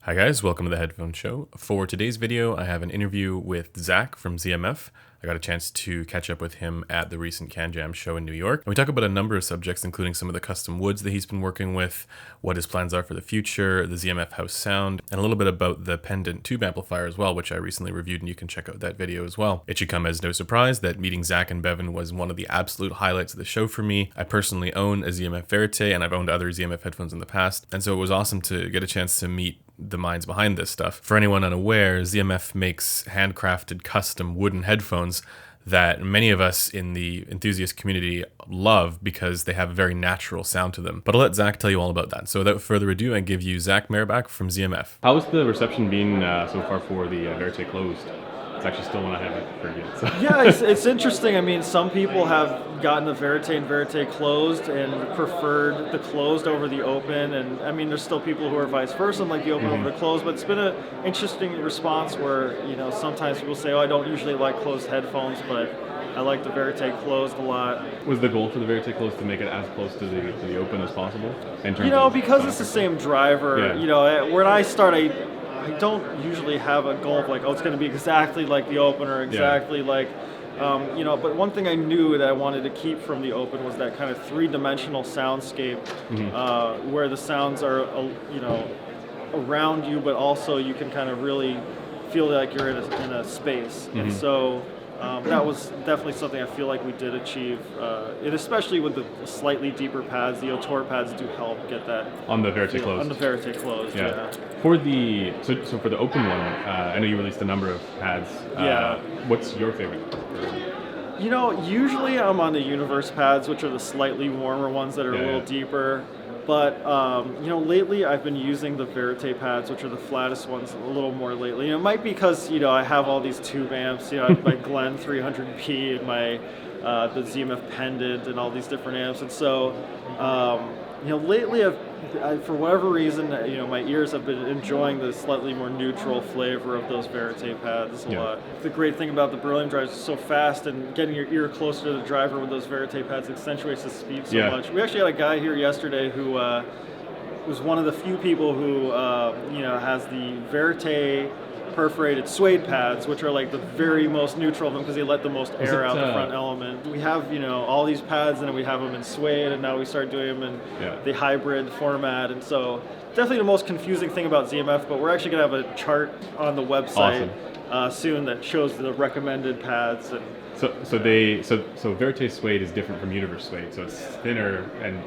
Hi guys, welcome to the Headphone Show. For today's video, I have an interview with Zach from ZMF. I got a chance to catch up with him at the recent Can Jam show in New York. And we talk about a number of subjects, including some of the custom woods that he's been working with, what his plans are for the future, the ZMF house sound, and a little bit about the Pendant tube amplifier as well, which I recently reviewed, and you can check out that video as well. It should come as no surprise that meeting Zach and Bevan was one of the absolute highlights of the show for me. I personally own a ZMF Verite, and I've owned other ZMF headphones in the past, and so it was awesome to get a chance to meet the minds behind this stuff. For anyone unaware, ZMF makes handcrafted custom wooden headphones that many of us in the enthusiast community love because they have a very natural sound to them. But I'll let Zach tell you all about that. So without further ado, I give you Zach Merriback from ZMF. How's the reception been so far for the Verite closed? It's actually still one I haven't heard yet. So. Yeah, it's interesting. I mean, some people have gotten the Verite and Verite closed and preferred the closed over the open. And I mean, there's still people who are vice versa, like the open over the closed. But it's been an interesting response where, you know, sometimes people say, oh, I don't usually like closed headphones, but I like the Verite closed a lot. Was the goal for the Verite closed to make it as close to the open as possible? Because it's the same driver, when I start, I don't usually have a goal of like, oh, it's going to be exactly like the open or exactly like, but one thing I knew that I wanted to keep from the open was that kind of three-dimensional soundscape where the sounds are, around you, but also you can kind of really feel like you're in a space. And so that was definitely something I feel like we did achieve, and especially with the slightly deeper pads. The Otor pads do help get that on the Verite closed. On the Verite closed, yeah. For the for the open one, I know you released a number of pads. What's your favorite? Usually I'm on the Universe pads, which are the slightly warmer ones that are a little deeper. But, lately I've been using the Verite pads, which are the flattest ones, a little more lately. It might be because, I have all these tube amps, I have my Glen 300P and my the ZMF Pendant and all these different amps. And so, lately I, for whatever reason, my ears have been enjoying the slightly more neutral flavor of those Verite pads a lot. The great thing about the Berlin drives is so fast, and getting your ear closer to the driver with those Verite pads accentuates the speed so much. We actually had a guy here yesterday who was one of the few people who has the Verite perforated suede pads, which are like the very most neutral of them because they let the most air out the front element. We have, all these pads, and we have them in suede, and now we start doing them in the hybrid format. And so definitely the most confusing thing about ZMF, but we're actually going to have a chart on the website soon that shows the recommended pads. And So Verite suede is different from Universe suede, so it's thinner, and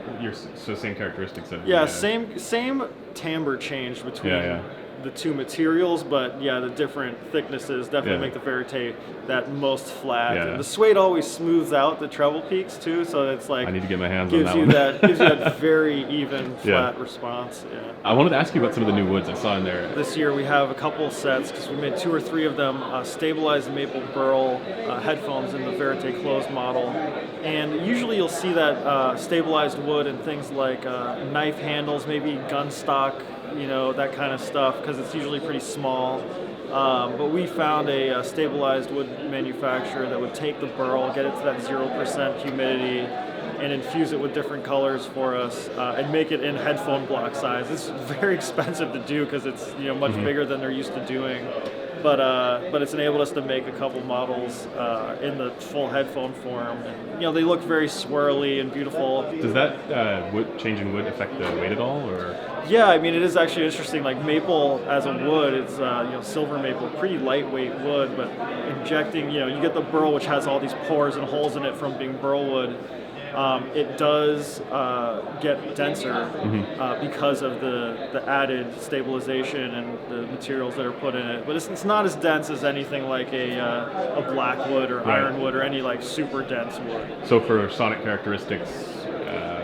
same characteristics of same timbre change between the two materials, but the different thicknesses definitely make the Verite that most flat. And the suede always smooths out the treble peaks too, so it's like I need to get my hands on that one. Gives you that very even flat response. I wanted to ask you about some of the new woods I saw in there. This year we have a couple sets because we made 2 or 3 of them stabilized maple burl headphones in the Verite closed model, and usually you'll see that stabilized wood in things like knife handles, maybe gun stock, that kind of stuff, because it's usually pretty small. But we found a stabilized wood manufacturer that would take the burl, get it to that 0% humidity, and infuse it with different colors for us, and make it in headphone block size. It's very expensive to do because it's much bigger than they're used to doing. But it's enabled us to make a couple models in the full headphone form. And, they look very swirly and beautiful. Does that change in wood affect the weight at all, or? Yeah, I mean, it is actually interesting. Like maple as a wood, it's silver maple, pretty lightweight wood. But injecting, you get the burl, which has all these pores and holes in it from being burl wood. It does get denser because of the added stabilization and the materials that are put in it. But it's not as dense as anything like a blackwood or ironwood or any like super dense wood. So for sonic characteristics,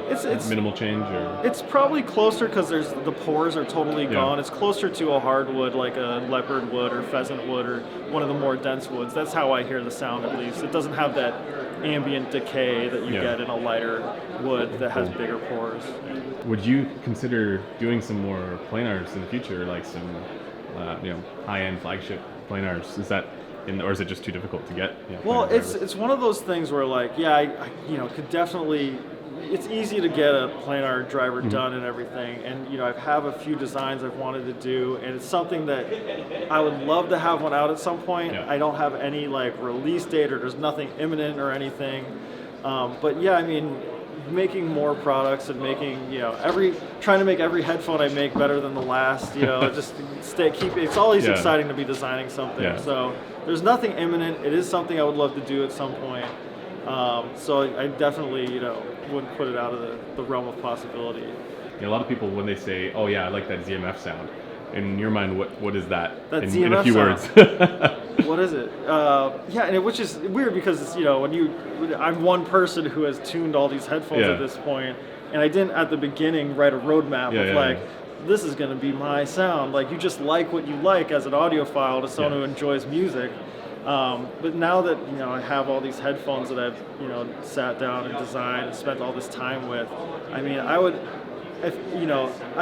it's minimal change, or it's probably closer because the pores are totally gone. It's closer to a hardwood like a leopard wood or pheasant wood or one of the more dense woods. That's how I hear the sound, at least. It doesn't have that ambient decay that you get in a lighter wood that has bigger pores. Would you consider doing some more planars in the future, like some high-end flagship planars? Is that or is it just too difficult to get? Well, it's one of those things where I could definitely it's easy to get a planar driver done and everything, and I have a few designs I've wanted to do, and it's something that I would love to have one out at some point. Yeah. I don't have any like release date, or there's nothing imminent or anything, but yeah, I mean, making more products and making trying to make every headphone I make better than the last, just it's always exciting to be designing something. So there's nothing imminent. It is something I would love to do at some point. So I definitely, wouldn't put it out of the realm of possibility. A lot of people, when they say, "Oh yeah, I like that ZMF sound," in your mind, what is that? That in ZMF a few sound. words. What is it? Which is weird because it's, I'm one person who has tuned all these headphones at this point, and I didn't at the beginning write a roadmap of this is going to be my sound. Like, you just like what you like as an audiophile to someone who enjoys music. But now that I have all these headphones that I've sat down and designed and spent all this time with, I mean, I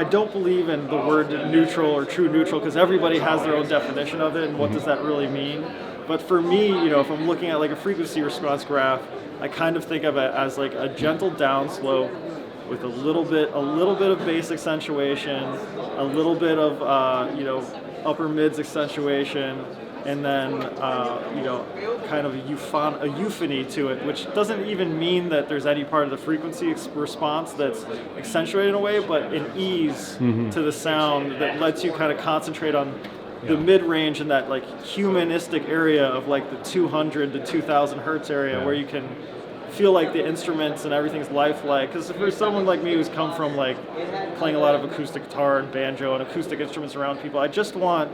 don't believe in the word neutral or true neutral, because everybody has their own definition of it and what does that really mean. But for me, if I'm looking at like a frequency response graph, I kind of think of it as like a gentle downslope with a little bit of bass accentuation, a little bit of upper mids accentuation, and then kind of a euphony to it, which doesn't even mean that there's any part of the frequency response that's accentuated in a way, but an ease to the sound that lets you kind of concentrate on the mid-range and that like humanistic area of like the 200 to 2000 hertz area, where you can feel like the instruments and everything's lifelike. Because for someone like me who's come from like playing a lot of acoustic guitar and banjo and acoustic instruments around people, I just want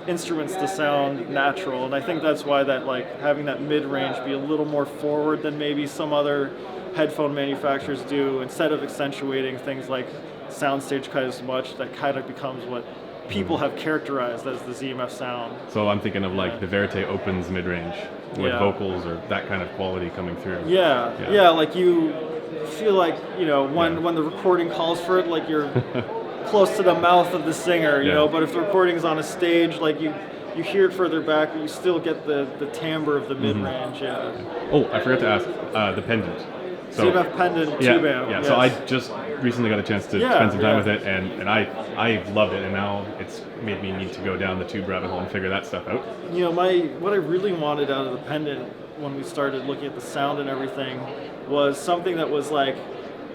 instruments to sound natural, and I think that's why that like having that mid-range be a little more forward than maybe some other headphone manufacturers do, instead of accentuating things like soundstage quite as much. That kind of becomes what people have characterized as the ZMF sound. So I'm thinking of like the Verite opens mid-range with vocals or that kind of quality coming through. Like you feel like when the recording calls for it, like you're close to the mouth of the singer, but if the recording is on a stage, like you hear it further back, but you still get the timbre of the mid-range. Oh, I forgot to ask, the Pendant. So, ZMF Pendant tube amp. Yes. So I just recently got a chance to spend some time with it, and I loved it, and now it's made me need to go down the tube rabbit hole and figure that stuff out. What I really wanted out of the Pendant when we started looking at the sound and everything was something that was like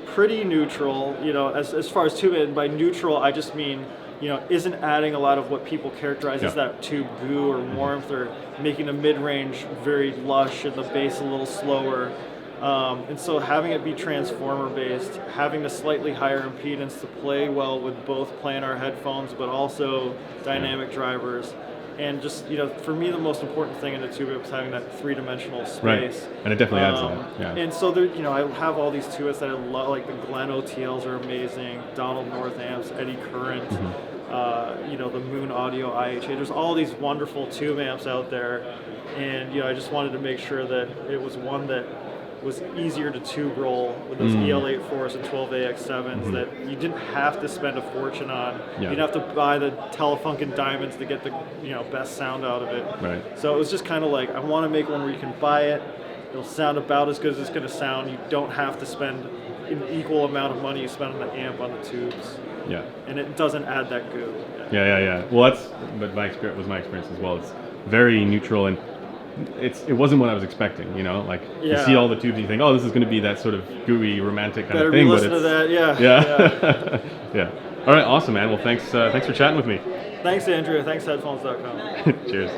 pretty neutral, as far as tube, and by neutral I just mean, isn't adding a lot of what people characterize as that tube goo or warmth, or making the mid-range very lush and the bass a little slower. And so having it be transformer based, having a slightly higher impedance to play well with both planar headphones but also dynamic drivers. And just, for me, the most important thing in the tube was having that three-dimensional space. Right, and it definitely adds to that. And so there, I have all these tubes that I love, like the Glen OTLs are amazing, Donald North amps, Eddy Current, the Moon Audio IHA. There's all these wonderful tube amps out there, and I just wanted to make sure that it was one that was easier to tube roll with those EL84s and 12AX7s that you didn't have to spend a fortune on. You didn't have to buy the Telefunken Diamonds to get the best sound out of it. Right. So it was just kind of like, I want to make one where you can buy it, it'll sound about as good as it's going to sound. You don't have to spend an equal amount of money you spend on the amp on the tubes. Yeah. And it doesn't add that goo. Yeah. Well, but my experience as well. It's very neutral, and it wasn't what I was expecting, you see all the tubes and you think, oh, this is going to be that sort of gooey, romantic kind of thing. Better listen to that, Yeah. All right, awesome, man. Well, thanks for chatting with me. Thanks, Andrew. Thanks, headphones.com. Cheers.